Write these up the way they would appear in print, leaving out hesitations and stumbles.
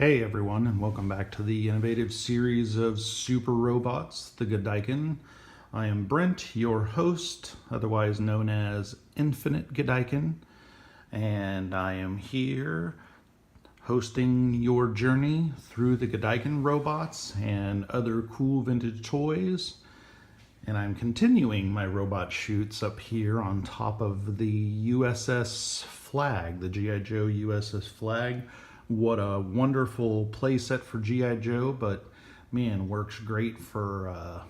Hey everyone, and welcome back to the innovative series of super robots, the Godaikin. I am Brent, your host, otherwise known as Infinite Godaikin, and I am here hosting your journey through the Godaikin robots and other cool vintage toys. And I'm continuing my robot shoots up here on top of the USS flag, the G.I. Joe USS flag. What a wonderful playset for G.I. Joe, but man, works great for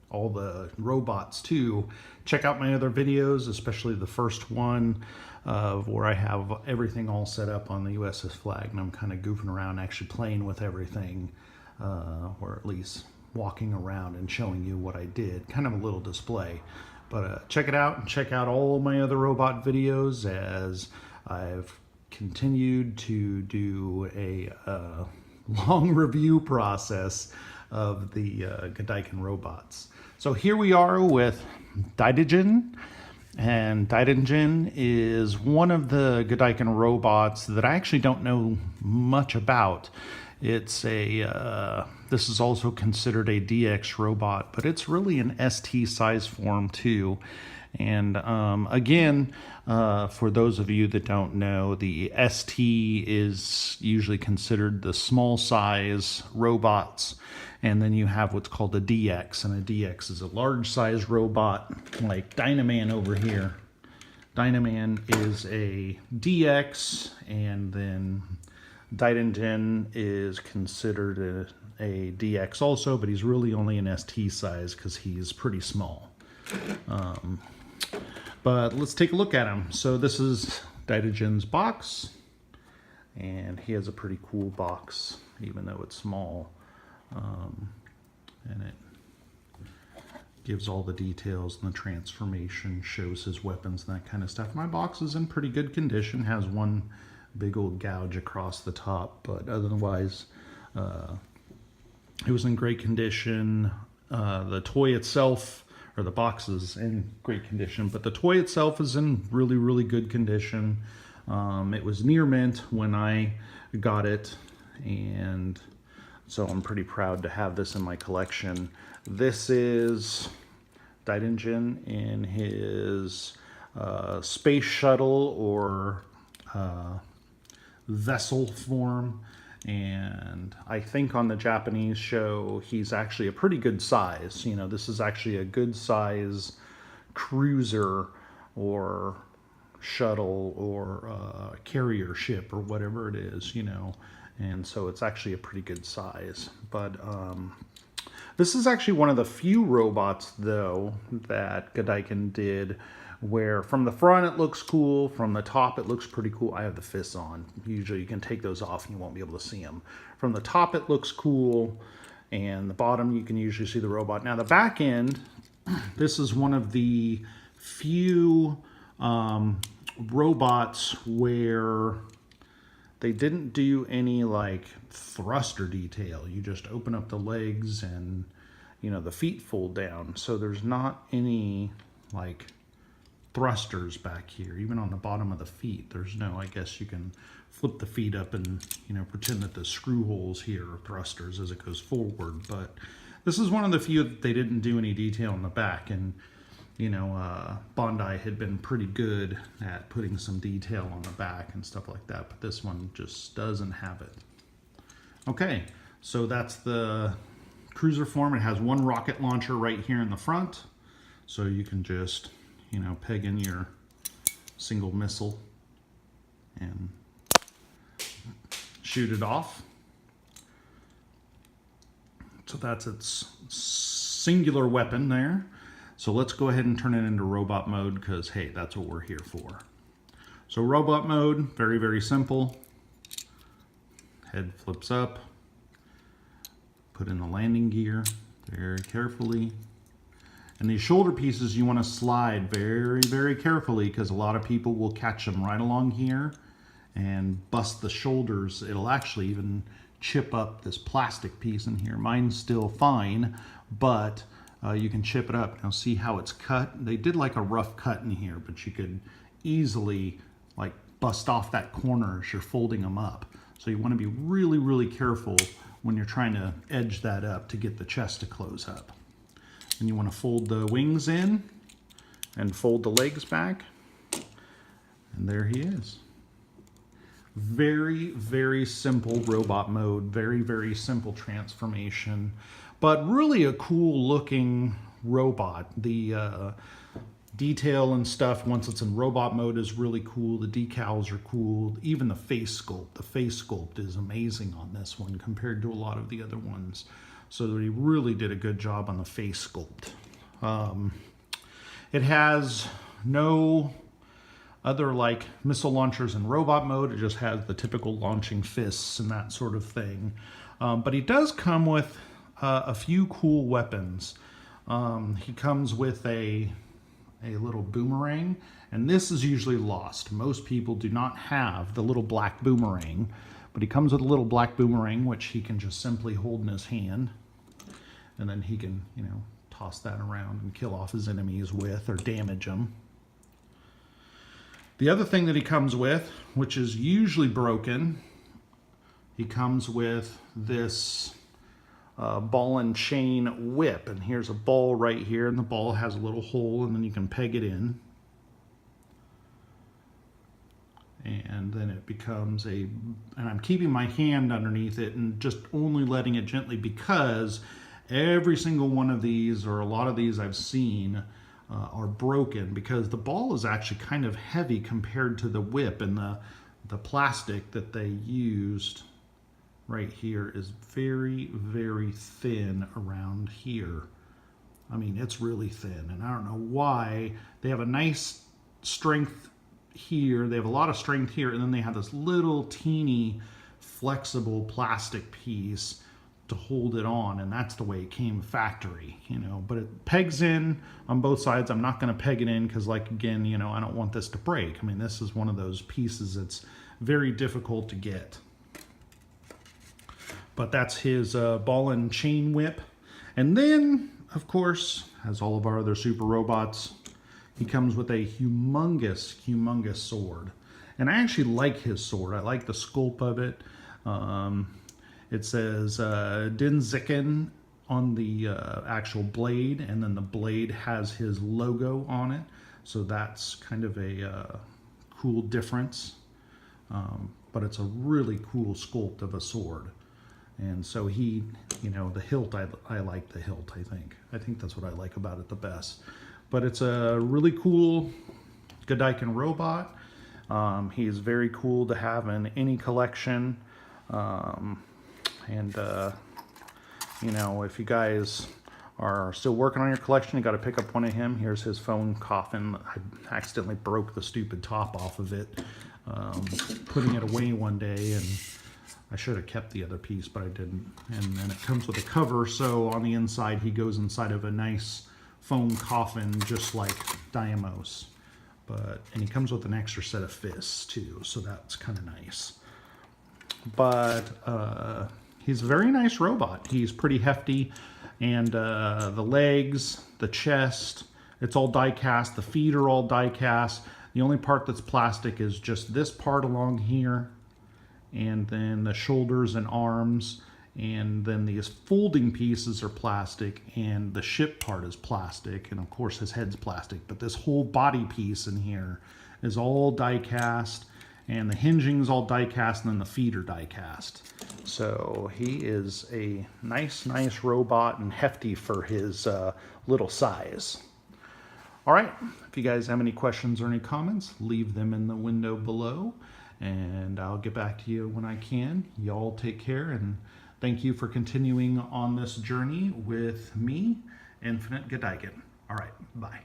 all the robots too. Check out my other videos, especially the first one where I have everything all set up on the USS flag, and I'm kind of goofing around actually playing with everything, or at least walking around and showing you what I did. Kind of a little display. But check it out, and check out all my other robot videos as I've continued to do a long review process of the Godaikin robots. So here we are with Daidenjin, and Daidenjin is one of the Godaikin robots that I actually don't know much about. It's this is also considered a DX robot, but it's really an ST size form too. And again, for those of you that don't know, the ST is usually considered the small size robots. And then you have what's called a DX, and a DX is a large size robot like Dynaman over here. Dynaman is a DX, and then Daidenjin is considered a DX also, but he's really only an ST size because he's pretty small. But let's take a look at him. So this is Daidenjin's box, and he has a pretty cool box, even though it's small. And it gives all the details and the transformation, shows his weapons and that kind of stuff. My box is in pretty good condition, has one big old gouge across the top, but otherwise it was in great condition. The toy itself, or the box, is in great condition, but the toy itself is in really good condition. It was near mint when I got it, and so I'm pretty proud to have this in my collection. This is Daidenjin in his space shuttle or vessel form, and I think on the Japanese show he's actually a pretty good size. You know, this is actually a good size cruiser or shuttle or carrier ship or whatever it is, you know, and so it's actually a pretty good size. But this is actually one of the few robots though that Godaikin did where from the front it looks cool, from the top it looks pretty cool. I have the fists on. Usually you can take those off and you won't be able to see them. From the top it looks cool, and the bottom you can usually see the robot. Now the back end, this is one of the few robots where they didn't do any like thruster detail. You just open up the legs and, you know, the feet fold down. So there's not any like thrusters back here. Even on the bottom of the feet, there's no, I guess you can flip the feet up and, you know, pretend that the screw holes here are thrusters as it goes forward. But this is one of the few that they didn't do any detail in the back. And, you know, Bandai had been pretty good at putting some detail on the back and stuff like that, but this one just doesn't have it. Okay, so that's the cruiser form. It has one rocket launcher right here in the front, so you can just, you know, peg in your single missile and shoot it off. So that's its singular weapon there. So let's go ahead and turn it into robot mode because, hey, that's what we're here for. So robot mode, very simple. Head flips up. Put in the landing gear very carefully. And these shoulder pieces you want to slide very carefully because a lot of people will catch them right along here and bust the shoulders. It'll actually even chip up this plastic piece in here. Mine's still fine, but you can chip it up. Now see how it's cut? They did like a rough cut in here, but you could easily like bust off that corner as you're folding them up. So you want to be really, really careful when you're trying to edge that up to get the chest to close up. And you want to fold the wings in and fold the legs back. And there he is. Very, very simple robot mode. Very, very simple transformation. But really a cool looking robot. The detail and stuff once it's in robot mode is really cool. The decals are cool. Even the face sculpt. The face sculpt is amazing on this one compared to a lot of the other ones. So he really did a good job on the face sculpt. It has no other like missile launchers in robot mode. It just has the typical launching fists and that sort of thing. But he does come with a few cool weapons. He comes with a little boomerang, and this is usually lost. Most people do not have the little black boomerang, but he comes with a little black boomerang, which he can just simply hold in his hand, and then he can, you know, toss that around and kill off his enemies with, or damage them. The other thing that he comes with, which is usually broken, he comes with this ball and chain whip. And here's a ball right here, and the ball has a little hole, and then you can peg it in. And then it becomes and I'm keeping my hand underneath it and just only letting it gently, because every single one of these, or a lot of these I've seen, are broken because the ball is actually kind of heavy compared to the whip, and the plastic that they used right here is very, very thin around here. I mean, it's really thin, and I don't know why. They have a nice strength here, they have a lot of strength here, and then they have this little teeny flexible plastic piece to hold it on, and that's the way it came factory, you know. But it pegs in on both sides. I'm not going to peg it in because, like, again, you know, I don't want this to break. I mean, this is one of those pieces that's very difficult to get. But that's his ball and chain whip. And then, of course, as all of our other super robots, he comes with a humongous, humongous sword. And I actually like his sword. I like the sculpt of it. It says Daidenjin on the actual blade, and then the blade has his logo on it. So that's kind of a cool difference. But it's a really cool sculpt of a sword. And so he, you know, the hilt, I like the hilt, I think. I think that's what I like about it the best. But it's a really cool Godaikin robot. He's very cool to have in any collection. You know, if you guys are still working on your collection, you got to pick up one of him. Here's his phone coffin. I accidentally broke the stupid top off of it, putting it away one day, and I should have kept the other piece, but I didn't. And then it comes with a cover, so on the inside he goes inside of a nice foam coffin, just like Diamos. And he comes with an extra set of fists too, so that's kind of nice. But he's a very nice robot. He's pretty hefty, and the legs, the chest, it's all die cast. The feet are all die cast. The only part that's plastic is just this part along here, and then the shoulders and arms, and then these folding pieces are plastic, and the ship part is plastic, and of course his head's plastic, but this whole body piece in here is all die cast, and the hinging's all die cast, and then the feet are die cast. So he is a nice robot, and hefty for his little size. All right, if you guys have any questions or any comments, leave them in the window below, and I'll get back to you when I can. Y'all take care, and thank you for continuing on this journey with me, Infinite Godaikin. All right, bye.